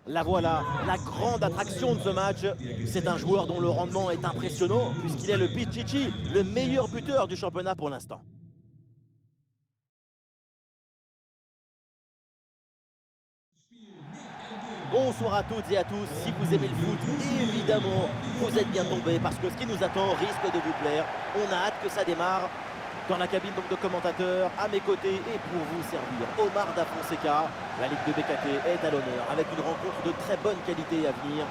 La voilà, la grande attraction de ce match. C'est un joueur dont le rendement est impressionnant puisqu'il est le Pichichi, le meilleur buteur du championnat pour l'instant. Bonsoir à toutes et à tous, si vous aimez le foot, évidemment, vous êtes bien tombés parce que ce qui nous attend risque de vous plaire. On a hâte que ça démarre. Dans la cabine donc de commentateurs, à mes côtés et pour vous servir, Omar Da Fonseca. La Ligue de BKT est à l'honneur avec une rencontre de très bonne qualité à venir.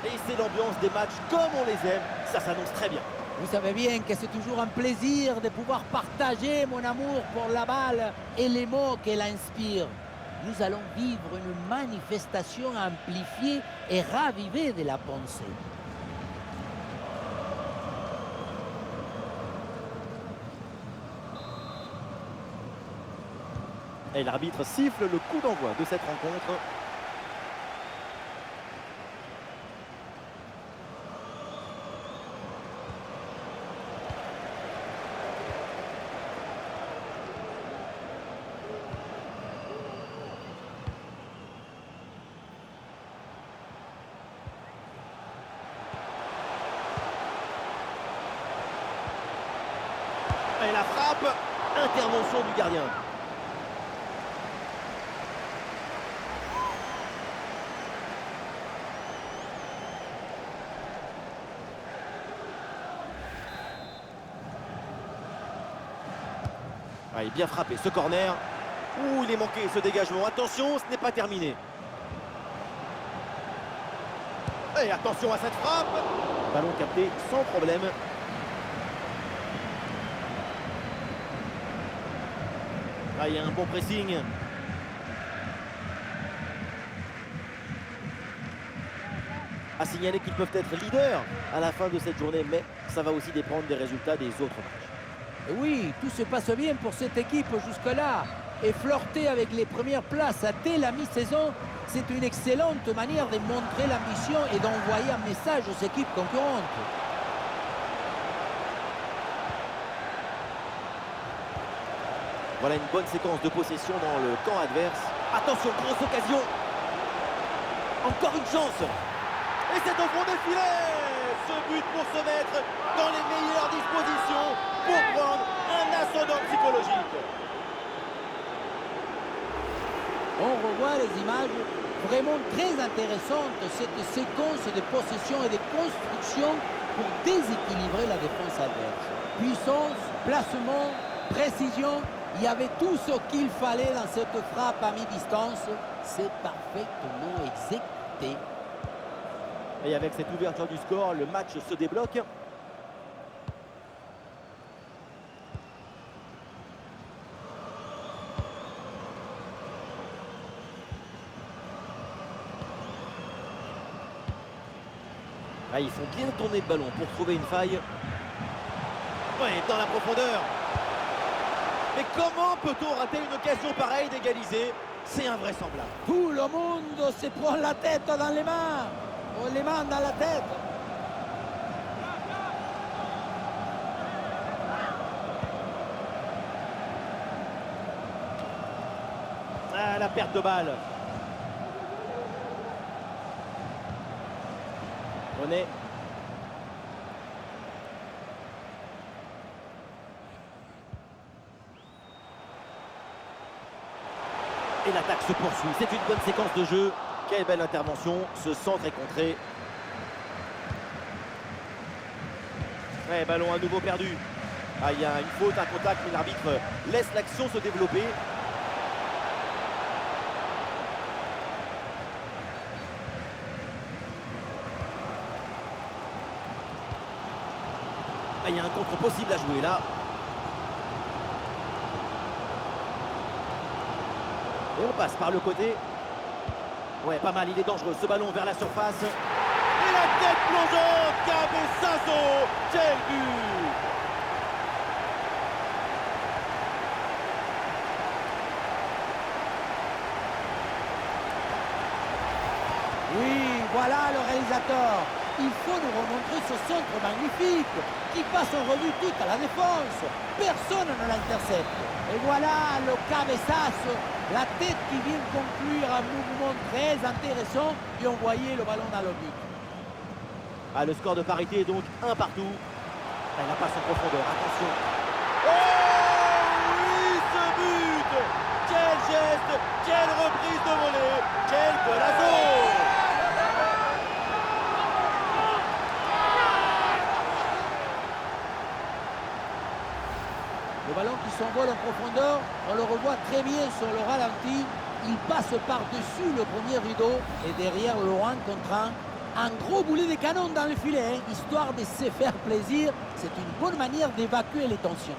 Et c'est l'ambiance des matchs comme on les aime, ça s'annonce très bien. Vous savez bien que c'est toujours un plaisir de pouvoir partager mon amour pour la balle et les mots qu'elle inspire. Nous allons vivre une manifestation amplifiée et ravivée de la pensée. Et l'arbitre siffle le coup d'envoi de cette rencontre. Et la frappe, intervention du gardien. Ah, il est bien frappé ce corner. Ouh, il est manqué ce dégagement. Attention, ce n'est pas terminé. Et attention à cette frappe. Ballon capté sans problème. Ah, il y a un bon pressing. À signaler qu'ils peuvent être leaders à la fin de cette journée, mais ça va aussi dépendre des résultats des autres matchs. Et oui, tout se passe bien pour cette équipe jusque-là. Et flirter avec les premières places dès la mi-saison, c'est une excellente manière de montrer l'ambition et d'envoyer un message aux équipes concurrentes. Voilà une bonne séquence de possession dans le camp adverse. Attention, grosse occasion. Encore une chance. Et c'est au fond des filets. Ce but pour se mettre dans les meilleures dispositions pour prendre un ascendant psychologique. On revoit les images vraiment très intéressantes, cette séquence de possession et de construction pour déséquilibrer la défense adverse. Puissance, placement, précision, il y avait tout ce qu'il fallait dans cette frappe à mi-distance. C'est parfaitement exécuté. Et avec cette ouverture du score, le match se débloque. Ah, ils font bien tourner le ballon pour trouver une faille. Ouais, dans la profondeur. Mais comment peut-on rater une occasion pareille d'égaliser? C'est invraisemblable. Tout le monde se prend la tête dans les mains. On les mains dans la tête. Ah, la perte de balle. René. Et l'attaque se poursuit. C'est une bonne séquence de jeu. Quelle belle intervention. Ce centre est contré. Ouais, ballon à nouveau perdu. Ah, il y a une faute, un contact, mais l'arbitre laisse l'action se développer. Ah, il y a un contre possible à jouer là. Et on passe par le côté. Ouais, pas mal, il est dangereux. Ce ballon vers la surface. Et la tête plongeante, Cabeçazo. Quel but! Oui, voilà le réalisateur. Il faut nous remontrer ce centre magnifique qui passe en revue toute la défense. personne ne l'intercepte. Et voilà le cabeçazo, la tête qui vient conclure un mouvement très intéressant et envoyer le ballon dans le but. Ah, le score de parité est donc un partout. Elle n'a pas son profondeur, attention. Oh oui, ce but! Quel geste, quelle reprise de volée, quel golazo! Le ballon qui s'envole en profondeur, on le revoit très bien sur le ralenti. Il passe par-dessus le premier rideau et derrière loin contre un gros boulet de canon dans le filet, histoire de se faire plaisir. C'est une bonne manière d'évacuer les tensions.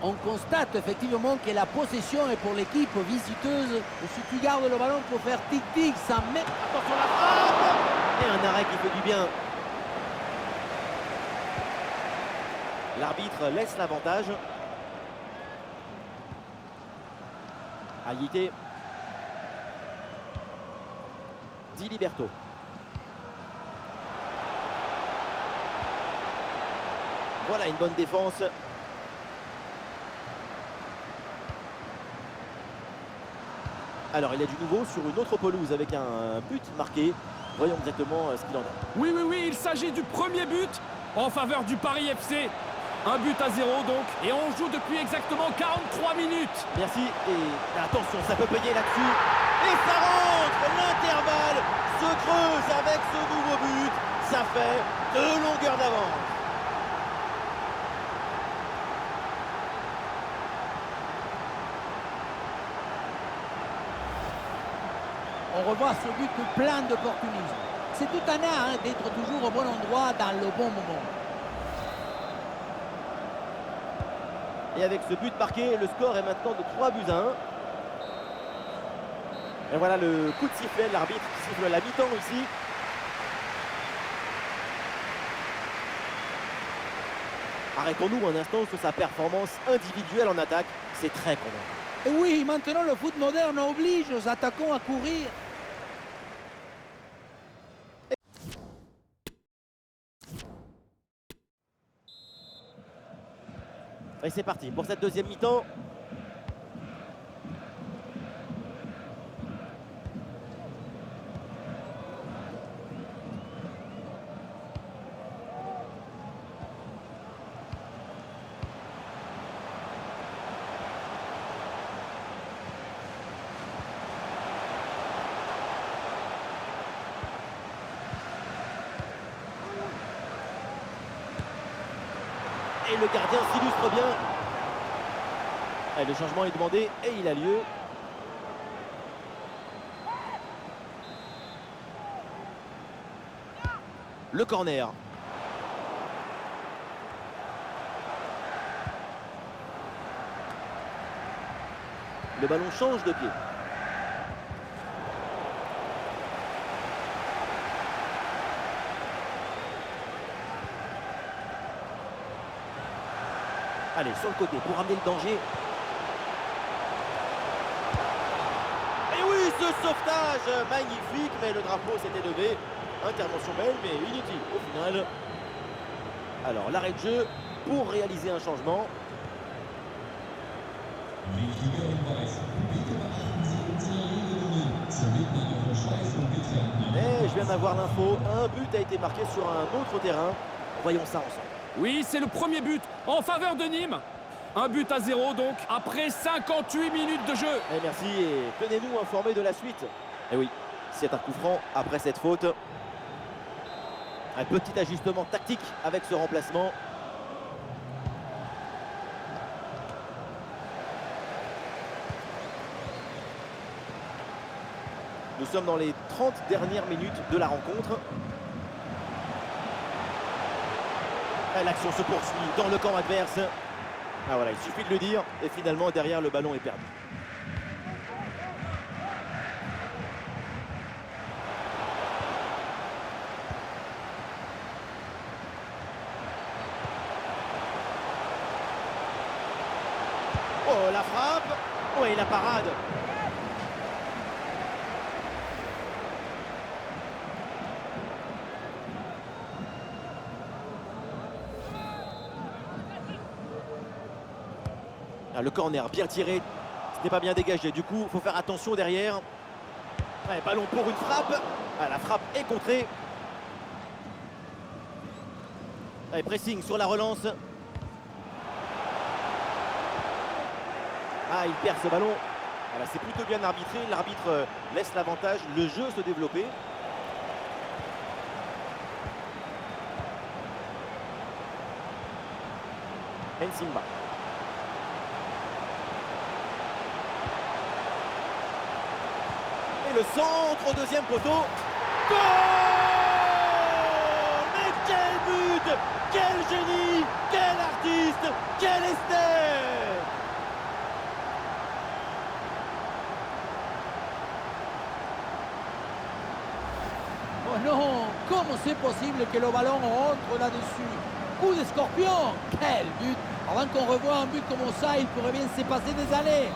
On constate effectivement que la possession est pour l'équipe visiteuse. Si tu gardes le ballon pour faire tic-tic, ça met... Attention la frappe! Et un arrêt qui fait du bien. L'arbitre laisse l'avantage. Aïté. Diliberto. Voilà une bonne défense. Alors il y a du nouveau sur une autre pelouse avec un but marqué. Voyons exactement ce qu'il en est. Oui, il s'agit du premier but en faveur du Paris FC. Un but à 0 donc, et on joue depuis exactement 43 minutes. Merci, et attention, ça peut payer là-dessus. Et ça rentre. L'intervalle se creuse avec ce nouveau but. Ça fait 2 longueurs d'avance. On revoit ce but plein d'opportunisme. C'est tout un art d'être toujours au bon endroit dans le bon moment. Et avec ce but marqué, le score est maintenant de 3 buts à 1. Et voilà le coup de sifflet de l'arbitre qui siffle la mi-temps ici. Arrêtons-nous un instant sur sa performance individuelle en attaque. C'est très convaincant. Et oui, maintenant le foot moderne oblige aux attaquants à courir. Et c'est parti pour cette deuxième mi-temps. Et le gardien s'illustre bien. Et le changement est demandé et il a lieu. Le corner. Le ballon change de pied. Allez, sur le côté pour ramener le danger. Et oui, ce sauvetage magnifique, mais le drapeau s'était levé. Intervention belle, mais inutile au final. Alors, l'arrêt de jeu pour réaliser un changement. Et je viens d'avoir l'info, un but a été marqué sur un autre terrain. Voyons ça ensemble. Oui, c'est le premier but en faveur de Nîmes. Un but à 0 donc, après 58 minutes de jeu. Et merci, et tenez-nous informés de la suite. Et oui, c'est un coup franc après cette faute. Un petit ajustement tactique avec ce remplacement. Nous sommes dans les 30 dernières minutes de la rencontre. L'action se poursuit dans le camp adverse. Ah voilà, il suffit de le dire. Et finalement, derrière, le ballon est perdu. Oh, la frappe. Oui, la parade. Ah, le corner bien tiré. C'était pas bien dégagé. Du coup, il faut faire attention derrière. Ouais, ballon pour une frappe. Ah, la frappe est contrée. Allez, pressing sur la relance. Ah, il perd ce ballon. Voilà, c'est plutôt bien arbitré. L'arbitre laisse l'avantage, le jeu se développer. Nsimba. Et le centre au deuxième poteau. Goal! Mais quel but! Quel génie! Quel artiste! Quel esthète! Oh non, comment c'est possible que le ballon rentre là-dessus? Coup de scorpion! Quel but! Avant qu'on revoie un but comme ça, il pourrait bien se passer des années.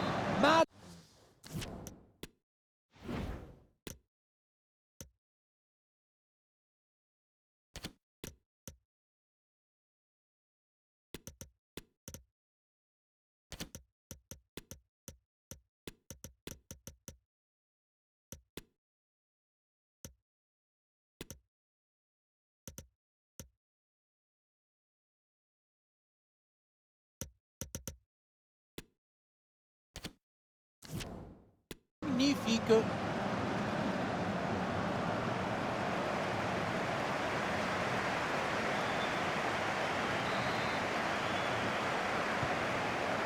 Magnifique!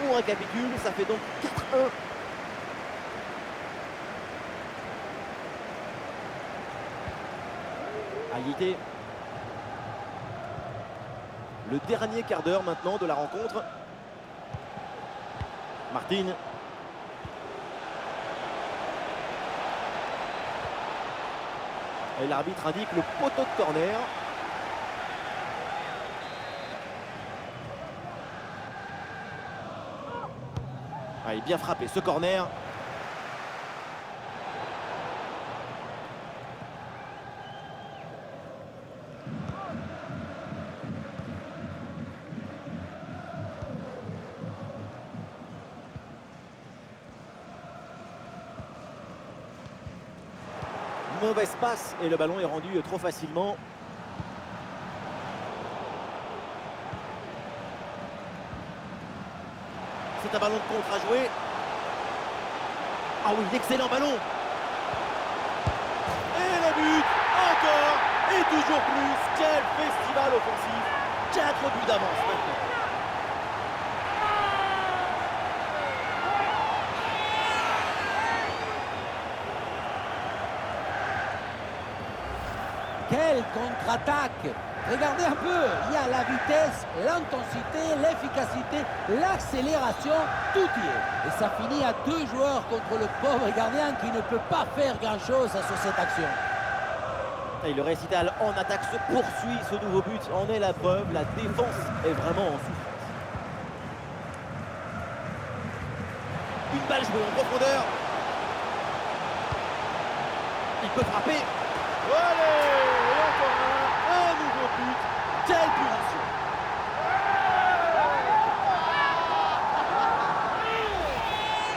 On récapitule, ça fait donc 4-1. Égalité. Le dernier quart d'heure maintenant de la rencontre. Martin. Et l'arbitre indique le poteau de corner. Ah, il est bien frappé ce corner. Mauvaise passe et le ballon est rendu trop facilement. C'est un ballon de contre à jouer. Ah oui, excellent ballon. Et le but, encore et toujours plus. Quel festival offensif. 4 buts d'avance maintenant. Quelle contre-attaque! Regardez un peu, il y a la vitesse, l'intensité, l'efficacité, l'accélération, tout y est. Et ça finit à 2 joueurs contre le pauvre gardien qui ne peut pas faire grand-chose sur cette action. Et le récital en attaque se poursuit, ce nouveau but en est la preuve, la défense est vraiment en souffrance. Une balle jouée en profondeur. Il peut frapper. Allez, et encore un nouveau but. Quelle punition!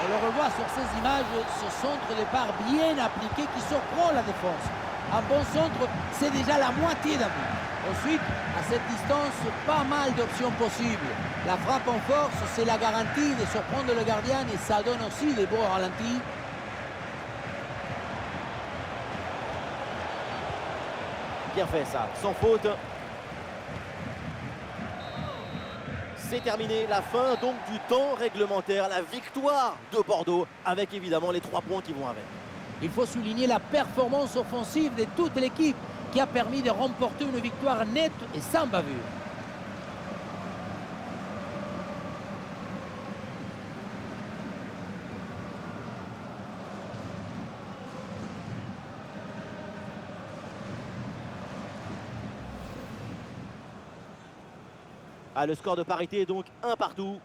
On le revoit sur ces images, ce centre de part bien appliqué qui surprend la défense. Un bon centre, c'est déjà la moitié d'un but. Ensuite, à cette distance, pas mal d'options possibles. La frappe en force, c'est la garantie de surprendre le gardien et ça donne aussi des bons ralentis. Bien fait ça, sans faute. C'est terminé, la fin donc du temps réglementaire, la victoire de Bordeaux, avec évidemment les 3 points qui vont avec. Il faut souligner la performance offensive de toute l'équipe qui a permis de remporter une victoire nette et sans bavure. Ah, le score de parité est donc 1 partout.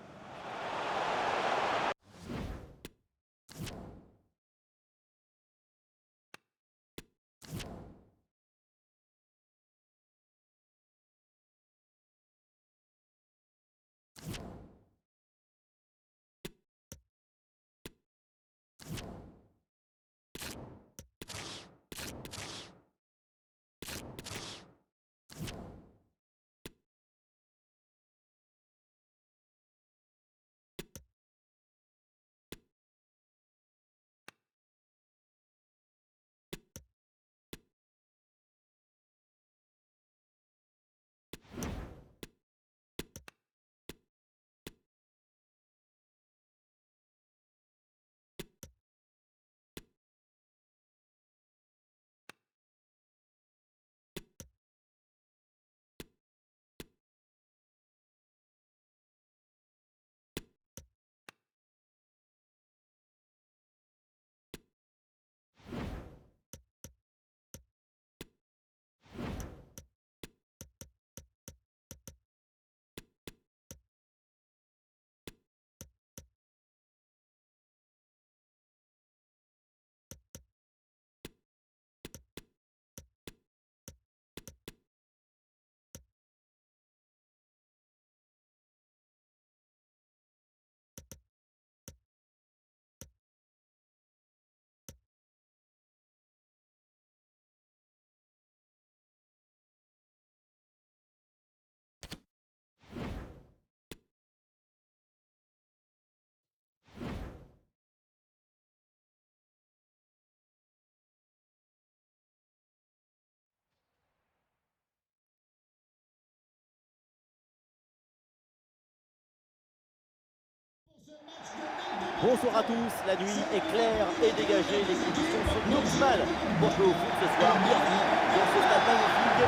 Bonsoir à tous, la nuit est claire et dégagée, les conditions sont optimales pour jouer au foot ce soir. Bienvenue dans ce stade magnifique.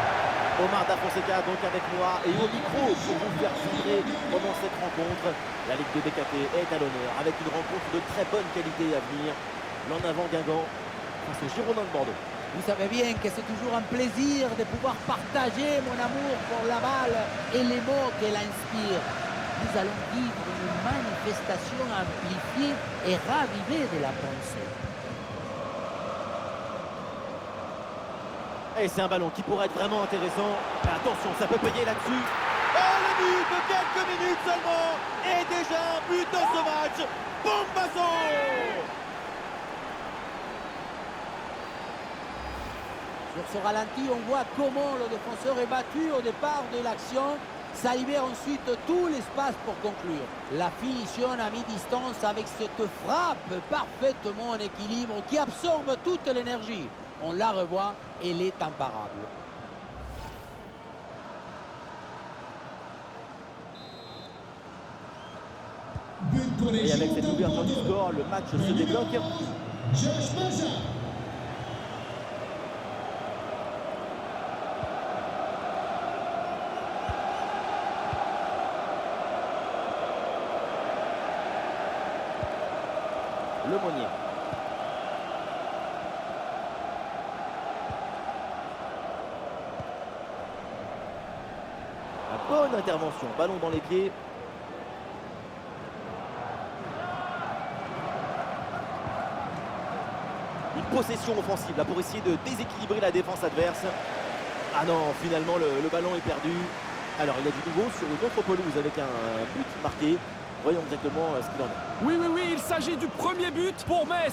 Omar Da Fonseca donc avec moi et au micro pour vous faire vibrer pendant cette rencontre. La Ligue de BKT est à l'honneur avec une rencontre de très bonne qualité à venir. L'en avant Guingamp face au Girondins de Bordeaux. Vous savez bien que c'est toujours un plaisir de pouvoir partager mon amour pour la balle et les mots qu'elle inspire. Nous allons vivre une manifestation amplifiée et ravivée de la pensée. Et c'est un ballon qui pourrait être vraiment intéressant. Mais attention, ça peut payer là-dessus. Oh, le but de quelques minutes seulement. Et déjà un but dans ce match. Bombasso! Sur ce ralenti, on voit comment le défenseur est battu au départ de l'action. Ça libère ensuite tout l'espace pour conclure. La finition à mi-distance avec cette frappe parfaitement en équilibre qui absorbe toute l'énergie. On la revoit, elle est imparable. Et avec cette ouverture du score, le match se débloque. Le Monnier. La bonne intervention, ballon dans les pieds. Une possession offensive là pour essayer de déséquilibrer la défense adverse. Ah non, finalement le ballon est perdu. Alors il y a du nouveau sur une autre pelouse avec un but marqué. Voyons exactement ce qu'il en est. Oui, oui, oui, il s'agit du premier but pour Metz.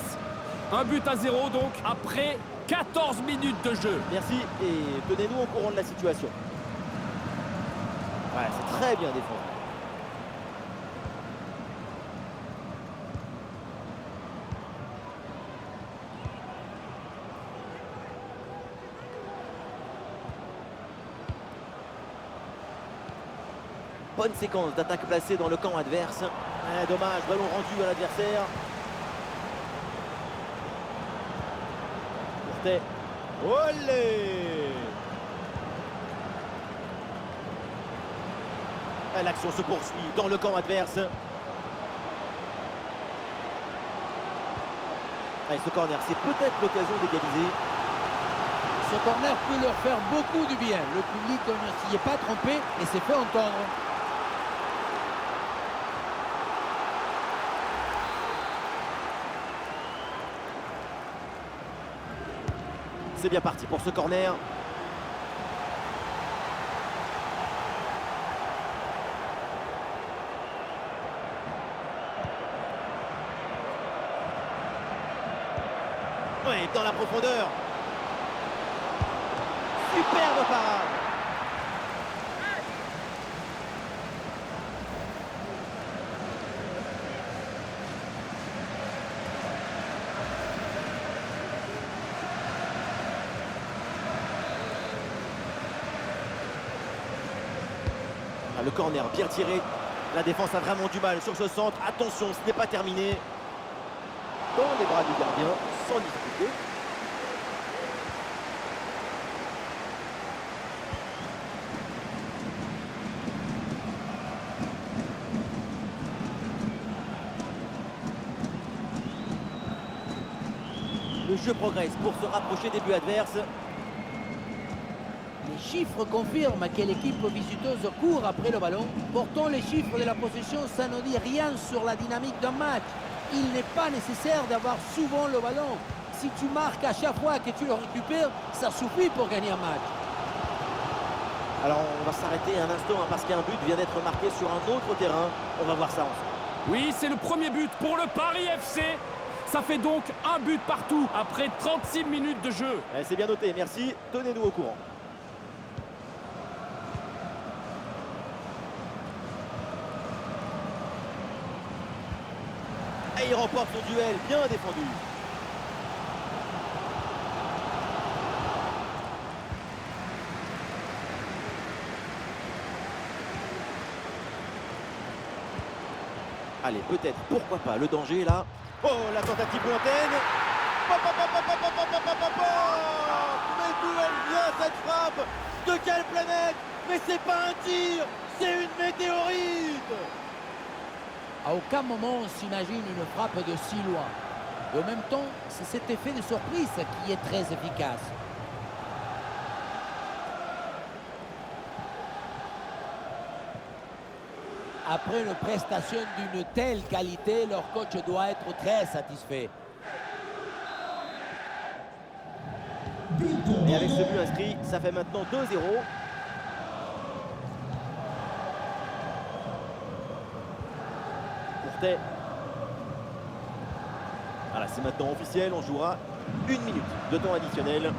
Un but à 0 donc après 14 minutes de jeu. Merci et tenez-nous au courant de la situation. Ouais, c'est très bien défendu. Bonne séquence d'attaque placée dans le camp adverse. Dommage, ballon rendu à l'adversaire. Courtet. Olé! L'action se poursuit dans le camp adverse. Allez, ce corner, c'est peut-être l'occasion d'égaliser. Ce corner peut leur faire beaucoup du bien. Le public ne s'y est pas trompé et s'est fait entendre. C'est bien parti pour ce corner. Oui, dans la profondeur. Superbe parade. Le corner bien tiré. La défense a vraiment du mal sur ce centre. Attention, ce n'est pas terminé. Dans les bras du gardien, sans difficulté. Le jeu progresse pour se rapprocher des buts adverses. Les chiffres confirment que l'équipe visiteuse court après le ballon. Pourtant, les chiffres de la possession, ça ne dit rien sur la dynamique d'un match. Il n'est pas nécessaire d'avoir souvent le ballon. Si tu marques à chaque fois que tu le récupères, ça suffit pour gagner un match. Alors on va s'arrêter un instant parce qu'un but vient d'être marqué sur un autre terrain. On va voir ça ensemble. Oui, c'est le premier but pour le Paris FC. Ça fait donc un but partout après 36 minutes de jeu. C'est bien noté, merci. Tenez-nous au courant. Et il remporte son duel, bien défendu. Allez, peut-être, pourquoi pas, le danger là. Oh, la tentative lointaine. Pop, pop, pop, pop, pop, pop, pop, pop, pop, pop. Mais d'où elle vient cette frappe? De quelle planète? Mais c'est pas un tir, c'est une météorite. À aucun moment on s'imagine une frappe de si loin. Et en même temps, c'est cet effet de surprise qui est très efficace. Après une prestation d'une telle qualité, leur coach doit être très satisfait. Et avec ce but inscrit, ça fait maintenant 2-0. Courtet. Voilà, c'est maintenant officiel, on jouera 1 minute de temps additionnel.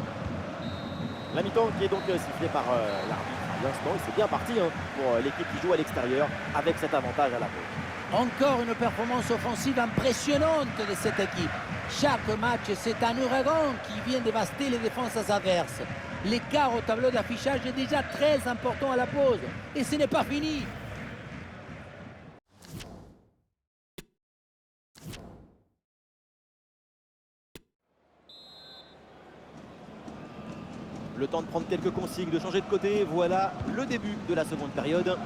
La mi-temps qui est donc sifflée par l'arbitre à l'instant. Et c'est bien parti pour l'équipe qui joue à l'extérieur avec cet avantage à la pause. Encore une performance offensive impressionnante de cette équipe. Chaque match, c'est un ouragan qui vient dévaster les défenses adverses. L'écart au tableau d'affichage est déjà très important à la pause. Et ce n'est pas fini. Le temps de prendre quelques consignes, de changer de côté. Voilà le début de la seconde période.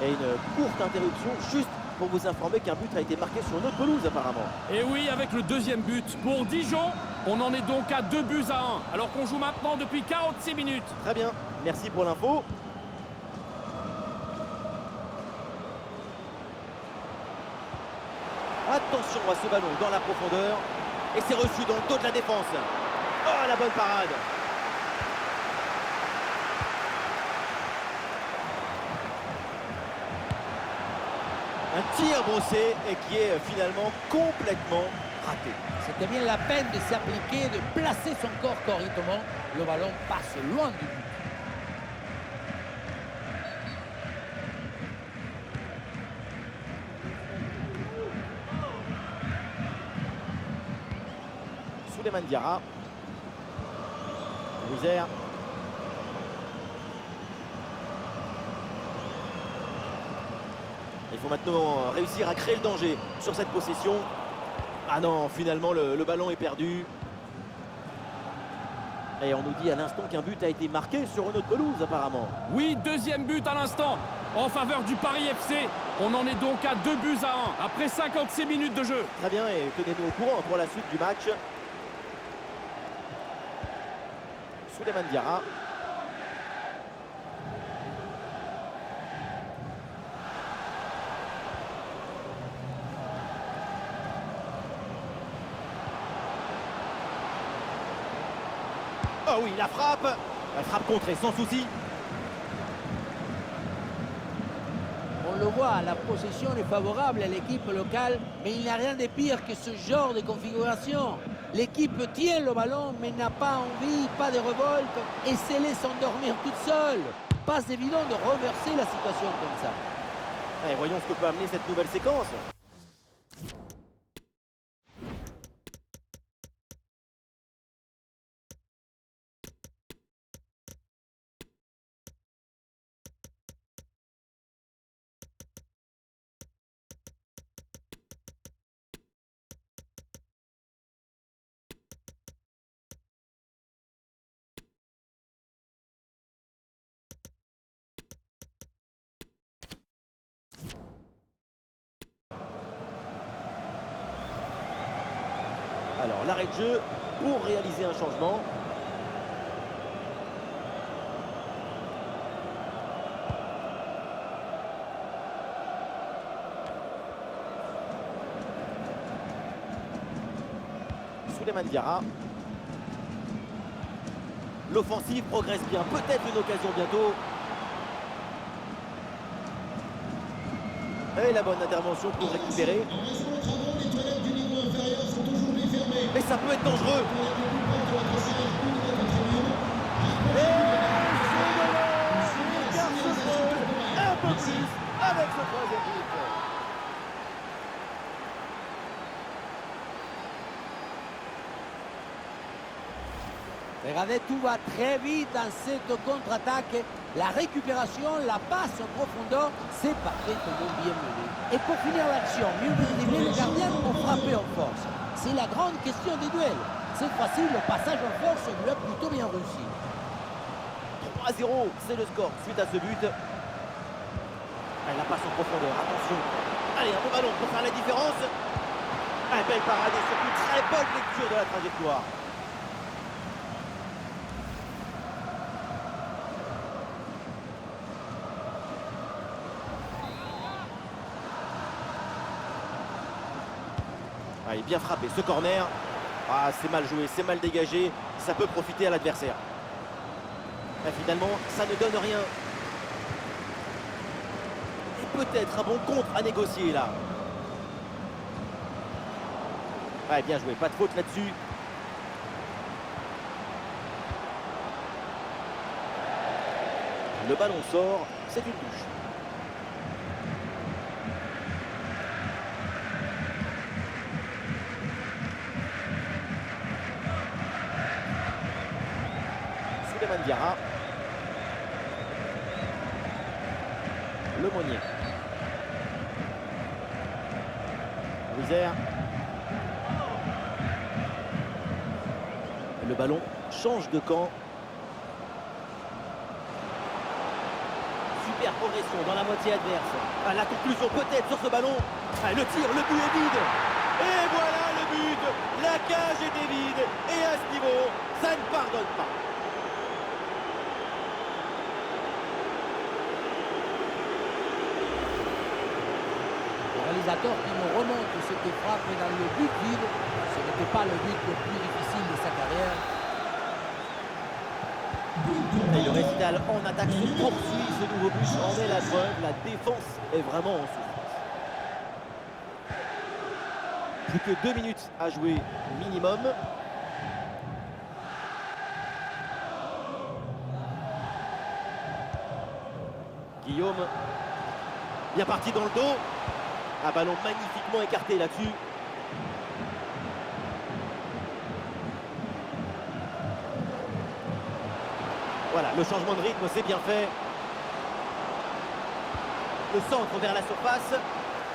Et une courte interruption juste pour vous informer qu'un but a été marqué sur notre pelouse apparemment. Et oui, avec le deuxième but pour Dijon, on en est donc à 2-1, alors qu'on joue maintenant depuis 46 minutes. Très bien, merci pour l'info. Attention à ce ballon dans la profondeur. Et c'est reçu dans le dos de la défense. Oh, la bonne parade. Un tir brossé et qui est finalement complètement raté. C'était bien la peine de s'appliquer, de placer son corps correctement. Le ballon passe loin du but. Souleymane Diarra. Louisère. Il faut maintenant réussir à créer le danger sur cette possession. Ah non, finalement le ballon est perdu. Et on nous dit à l'instant qu'un but a été marqué sur une autre pelouse apparemment. Oui, deuxième but à l'instant en faveur du Paris FC. On en est donc à 2-1 après 56 minutes de jeu. Très bien, et tenez-nous au courant pour la suite du match. Souleymane Diarra. Oh oui, la frappe. La frappe contrée sans souci. On le voit, la possession est favorable à l'équipe locale, mais il n'y a rien de pire que ce genre de configuration. L'équipe tient le ballon, mais n'a pas envie, pas de révolte, et se laisse endormir toute seule. Pas évident de reverser la situation comme ça. Allez, voyons ce que peut amener cette nouvelle séquence. Alors, l'arrêt de jeu pour réaliser un changement. Souleymane Diarra. L'offensive progresse bien. Peut-être une occasion bientôt. Et la bonne intervention pour récupérer. Mais ça peut être dangereux. Et c'est devant. L'écart se creuse un peu plus avec ce troisième but. Regardez, tout va très vite dans cette contre-attaque. La récupération, la passe en profondeur, c'est parfaitement bien mené. Et pour finir l'action, mieux dribbler le gardien ou frapper en force? C'est la grande question des duels. Cette fois-ci, le passage en force lui a plutôt bien réussi. 3-0, c'est le score suite à ce but. La passe en profondeur, attention. Allez, un bon ballon pour faire la différence. Un bel parade et surtout très bonne lecture de la trajectoire. Allez, bien frappé ce corner. Ah, c'est mal joué, c'est mal dégagé. Ça peut profiter à l'adversaire. Finalement, ça ne donne rien. Et peut-être un bon contre à négocier là. Ouais, bien joué, pas de faute là-dessus. Le ballon sort, c'est une touche. Souleymane Diarra. Le Monnier. Louisère. Le ballon change de camp. Super progression dans la moitié adverse. La conclusion peut-être sur ce ballon. Le tir, le but est vide. Et voilà le but. La cage était vide. Et à ce niveau, ça ne pardonne pas. Le réalisateur qui nous remonte cette frappe dans le but vide, ce n'était pas le but le plus difficile de sa carrière. Et le récital en attaque se poursuit. Ce nouveau but en est la preuve. La défense est vraiment en souffrance. Plus que 2 minutes à jouer minimum. Guillaume, bien parti dans le dos. Un ballon magnifiquement écarté là-dessus. Voilà, le changement de rythme, c'est bien fait. Le centre vers la surface.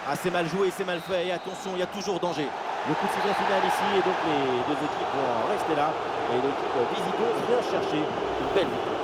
Ah, c'est mal joué, c'est mal fait. Et attention, il y a toujours danger. Le coup de sifflet final ici, et donc les deux équipes vont rester là. Et l'équipe Visigoth vient chercher une belle victoire.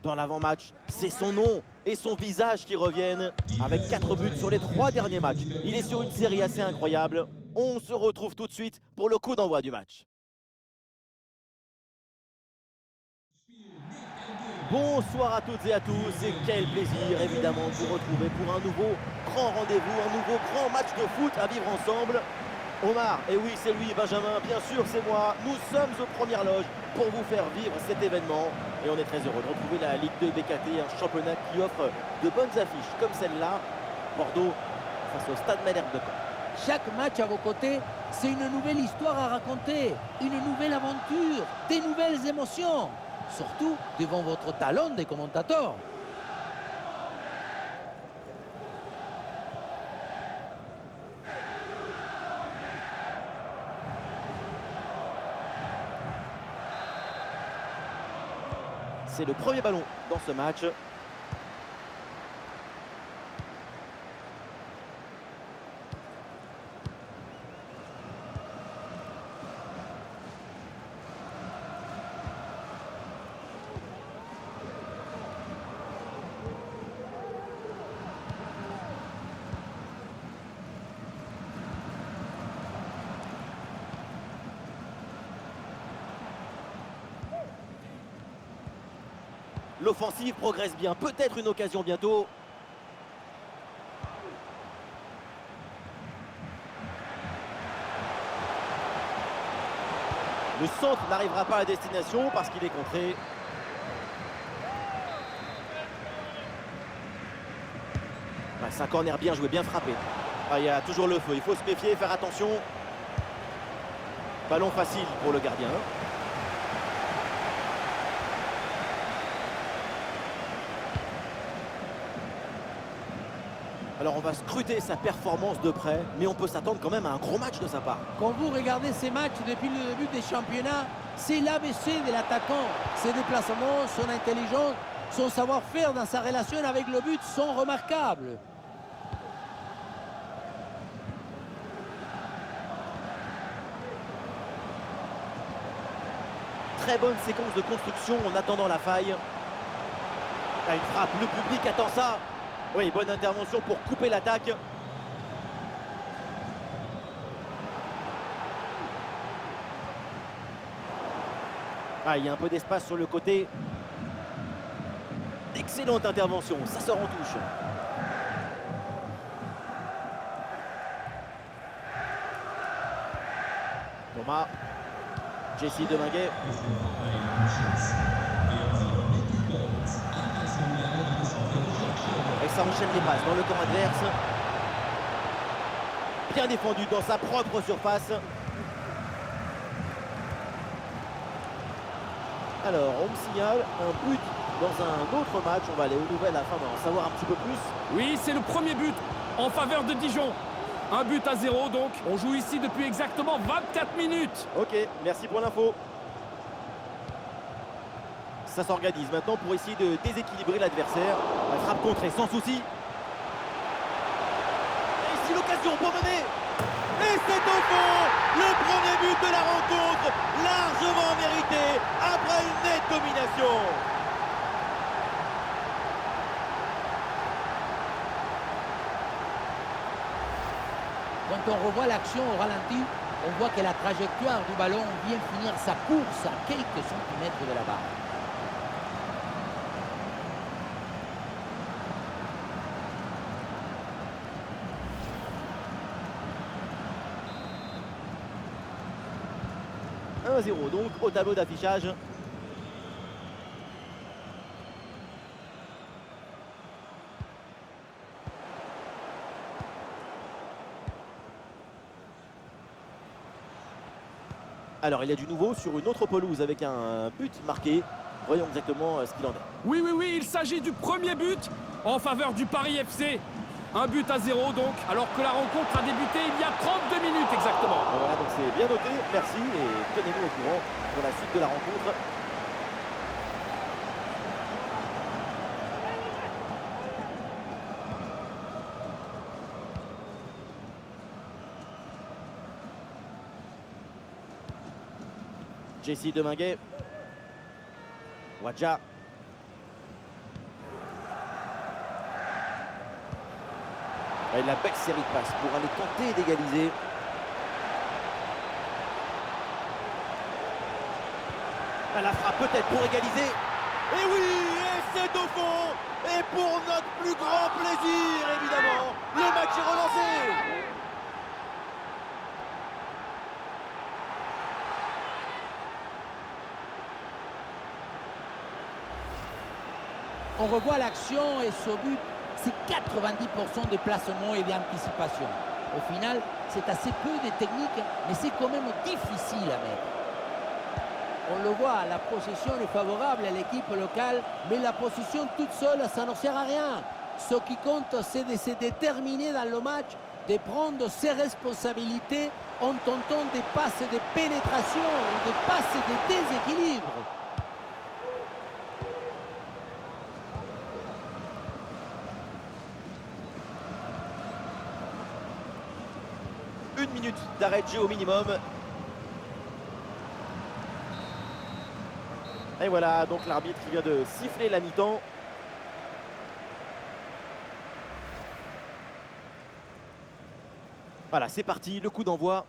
Dans l'avant-match, c'est son nom et son visage qui reviennent avec 4 buts sur les 3 derniers matchs. Il est sur une série assez incroyable. On se retrouve tout de suite pour le coup d'envoi du match. Bonsoir à toutes et à tous et quel plaisir évidemment de vous retrouver pour un nouveau grand rendez-vous, un nouveau grand match de foot à vivre ensemble. Omar, et oui c'est lui, Benjamin, bien sûr c'est moi, nous sommes aux premières loges pour vous faire vivre cet événement et on est très heureux de retrouver la Ligue 2 BKT, un championnat qui offre de bonnes affiches comme celle-là, Bordeaux face au Stade Malherbe de Caen. Chaque match à vos côtés, c'est une nouvelle histoire à raconter, une nouvelle aventure, des nouvelles émotions, surtout devant votre talon des commentateurs. C'est le premier ballon dans ce match. L'offensive progresse bien, peut-être une occasion bientôt. Le centre n'arrivera pas à destination parce qu'il est contré. C'est un corner bien joué, bien frappé. Il y a toujours le feu, il faut se méfier, faire attention. Ballon facile pour le gardien. Alors on va scruter sa performance de près, mais on peut s'attendre quand même à un gros match de sa part. Quand vous regardez ces matchs depuis le début des championnats, c'est l'ABC de l'attaquant. Ses déplacements, son intelligence, son savoir-faire dans sa relation avec le but sont remarquables. Très bonne séquence de construction en attendant la faille. Là, une frappe, le public attend ça. Oui, bonne intervention pour couper l'attaque. Il y a un peu d'espace sur le côté. Excellente intervention, ça sort en touche. Thomas. Jesse Deminguet. Et ça enchaîne les passes dans le camp adverse. Bien défendu dans sa propre surface. Alors, on me signale un but dans un autre match. On va aller aux nouvelles afin d'en savoir un petit peu plus. Oui, c'est le premier but en faveur de Dijon. Un but à 0 donc. On joue ici depuis exactement 24 minutes. Ok, merci pour l'info. Ça s'organise maintenant pour essayer de déséquilibrer l'adversaire. La frappe contrée sans souci. Et ici l'occasion pour mener. Et c'est au fond. Le premier but de la rencontre. Largement mérité après une nette domination. Quand on revoit l'action au ralenti, on voit que la trajectoire du ballon vient finir sa course à quelques centimètres de la barre. « 1-0 donc au tableau d'affichage. Alors il y a du nouveau sur une autre pelouse avec un but marqué. Voyons exactement ce qu'il en est. Oui, oui, oui, il s'agit du premier but en faveur du Paris FC. Un but à 0 donc, alors que la rencontre a débuté il y a 32 minutes exactement. Voilà, donc c'est bien noté, merci et tenez-nous au courant pour la suite de la rencontre. Jesse Deminguet. Wadja. Et la belle série de passes pour aller tenter d'égaliser. La frappe peut-être pour égaliser. Et oui, et c'est au fond. Et pour notre plus grand plaisir, évidemment, le match est relancé. On revoit l'action et ce but, c'est 90% de placement et d'anticipation. Au final, c'est assez peu de technique, mais c'est quand même difficile à mettre. On le voit, la possession est favorable à l'équipe locale, mais la possession toute seule, ça ne sert à rien. Ce qui compte, c'est de se déterminer dans le match, de prendre ses responsabilités en tentant des passes de pénétration ou des passes de déséquilibre. Une minute d'arrêt de jeu au minimum. Et voilà, donc l'arbitre qui vient de siffler la mi-temps. Voilà, c'est parti, le coup d'envoi.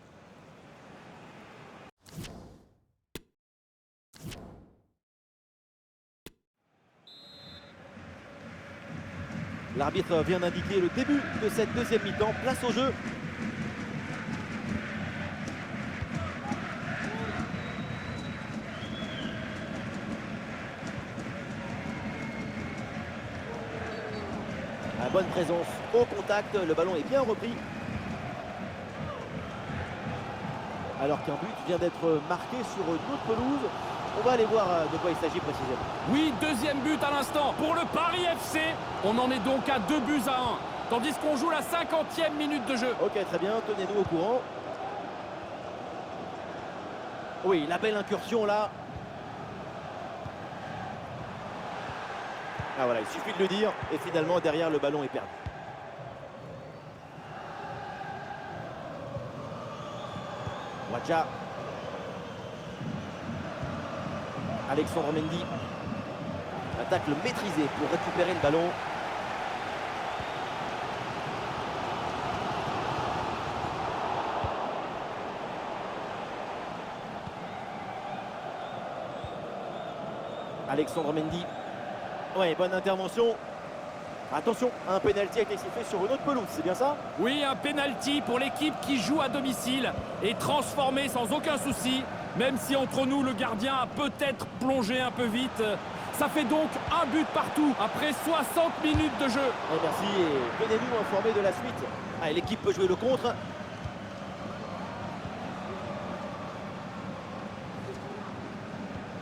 L'arbitre vient d'indiquer le début de cette deuxième mi-temps. Place au jeu. La bonne présence au contact, le ballon est bien repris. Alors qu'un but vient d'être marqué sur une autre pelouse. On va aller voir de quoi il s'agit précisément. Oui, deuxième but à l'instant pour le Paris FC. On en est donc à 2 buts à 1. Tandis qu'on joue la 50e minute de jeu. Ok, très bien, tenez-nous au courant. Oui, la belle incursion là. Ah voilà, il suffit de le dire. Et finalement, derrière, le ballon est perdu. Wadja. Alexandre Mendy. Attaque le maîtrisé pour récupérer le ballon. Alexandre Mendy. Ouais, bonne intervention. Attention, un pénalty a été sifflé sur une autre pelouse, c'est bien ça? Oui, un pénalty pour l'équipe qui joue à domicile et transformé sans aucun souci. Même si entre nous, le gardien a peut-être plongé un peu vite. Ça fait donc un but partout après 60 minutes de jeu. Et merci et tenez-nous informés de la suite. Allez, l'équipe peut jouer le contre.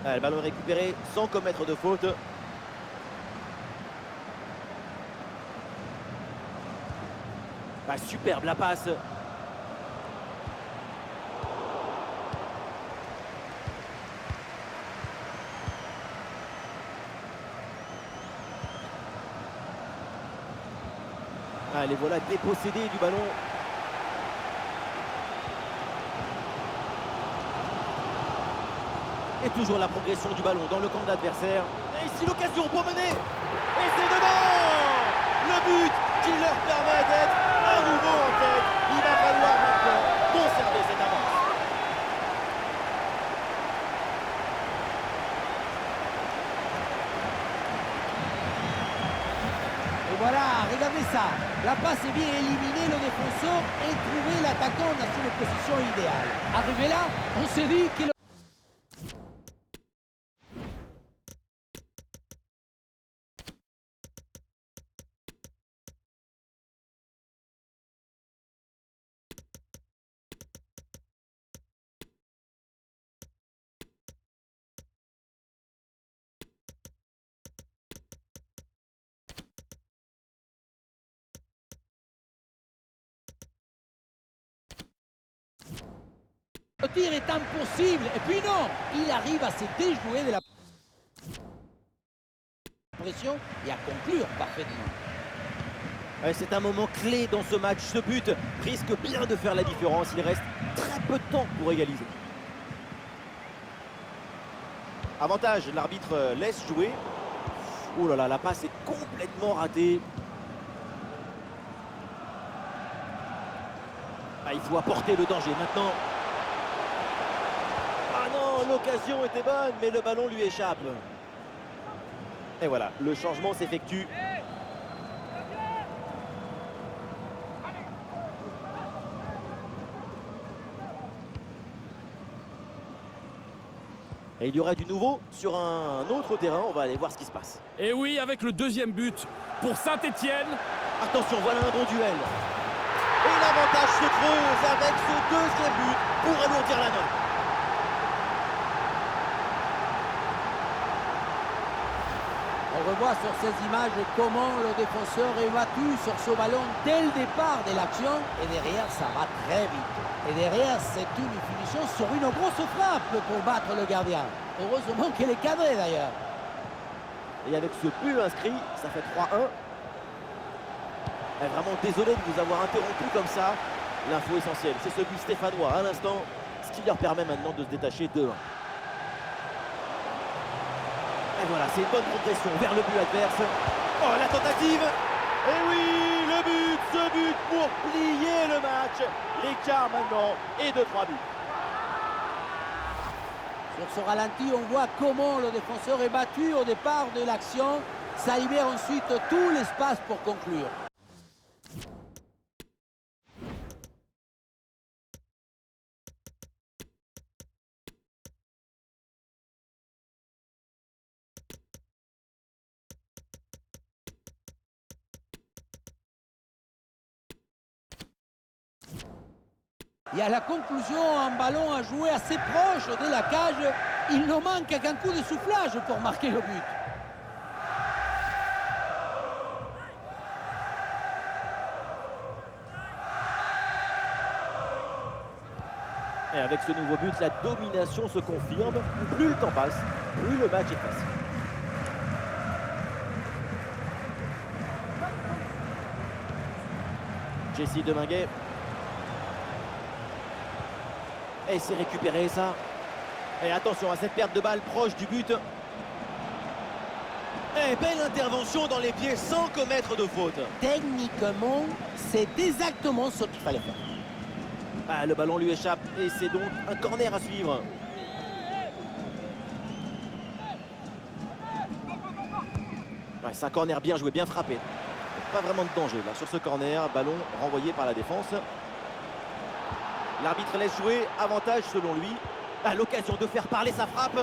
Allez, le ballon est récupéré sans commettre de faute. Ah, superbe la passe. Allez, voilà dépossédés du ballon. Et toujours la progression du ballon dans le camp d'adversaire. Et ici l'occasion pour mener. Et c'est devant. Le but qui leur permet d'être à nouveau en tête. Il va falloir maintenant conserver cette avance. Et voilà, regardez ça. La passe est bien éliminée, le défenseur, et trouver l'attaquant dans une position idéale. Arrivé là, on se dit que le tir est impossible. Et puis non, il arrive à se déjouer de la pression et à conclure parfaitement. Ouais, c'est un moment clé dans ce match. Ce but risque bien de faire la différence. Il reste très peu de temps pour égaliser. Avantage, l'arbitre laisse jouer. Oh là là, la passe est complètement ratée. il faut apporter le danger maintenant. Ah non, l'occasion était bonne, mais le ballon lui échappe. Et voilà, le changement s'effectue. Et il y aura du nouveau sur un autre terrain. On va aller voir ce qui se passe. Et oui, avec le deuxième but pour Saint-Étienne. Attention, voilà un bon duel. Et l'avantage se creuse avec ce deuxième but pour alourdir la note. On revoit sur ces images comment le défenseur est battu sur ce ballon dès le départ de l'action. Et derrière, ça va très vite. Et derrière, c'est une finition sur une grosse frappe pour battre le gardien. Heureusement qu'elle est cadrée d'ailleurs. Et avec ce but inscrit, ça fait 3-1. Vraiment désolé de vous avoir interrompu comme ça. L'info essentielle, c'est ce but stéphanois à l'instant, ce qui leur permet maintenant de se détacher 2-1. Et voilà, c'est une bonne progression vers le but adverse. Oh, la tentative! Et oui, le but, ce but pour plier le match. L'écart maintenant est de 3 buts. Sur ce ralenti, on voit comment le défenseur est battu au départ de l'action. Ça libère ensuite tout l'espace pour conclure. Et à la conclusion, un ballon à jouer assez proche de la cage. Il ne manque qu'un coup de soufflage pour marquer le but. Et avec ce nouveau but, la domination se confirme. Plus le temps passe, plus le match est facile. Jesse Deminguet. Et c'est récupéré ça. Et attention à cette perte de balle proche du but. Et belle intervention dans les pieds sans commettre de faute. Techniquement, c'est exactement ce qu'il fallait faire. Ah, le ballon lui échappe et c'est donc un corner à suivre. Ouais, c'est un corner bien joué, bien frappé. Pas vraiment de danger là sur ce corner. Ballon renvoyé par la défense. L'arbitre laisse jouer, avantage selon lui. À l'occasion de faire parler sa frappe.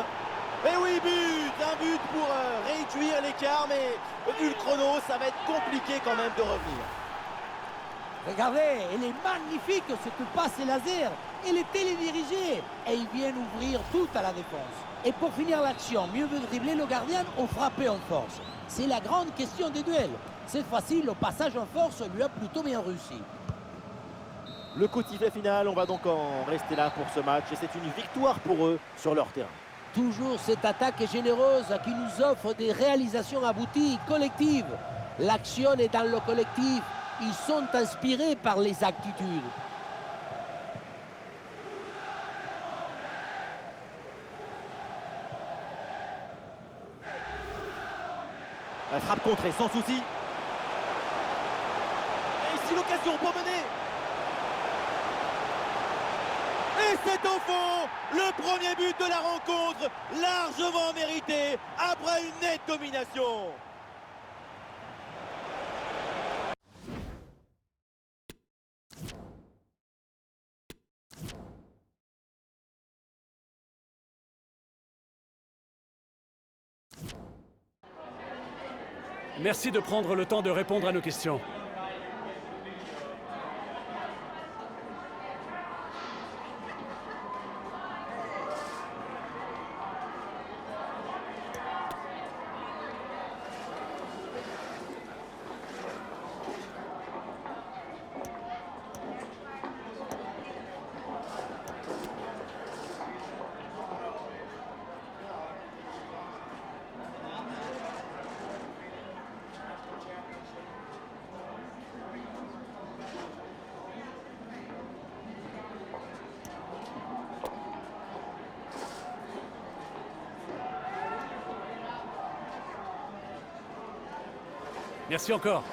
Et oui, but! Un but pour réduire l'écart, mais vu le chrono, ça va être compliqué quand même de revenir. Regardez, elle est magnifique cette passe laser. Elle est télédirigée et ils viennent ouvrir tout à la défense. Et pour finir l'action, mieux vaut dribbler le gardien ou frapper en force. C'est la grande question des duels. Cette fois-ci, le passage en force lui a plutôt bien réussi. Le coup de sifflet final, on va donc en rester là pour ce match et c'est une victoire pour eux sur leur terrain. Toujours cette attaque généreuse qui nous offre des réalisations abouties, collectives. L'action est dans le collectif. Ils sont inspirés par les aptitudes. La frappe contrée sans souci. Et ici l'occasion pour mener. Et c'est au fond le premier but de la rencontre, largement mérité après une nette domination. Merci de prendre le temps de répondre à nos questions. Merci encore.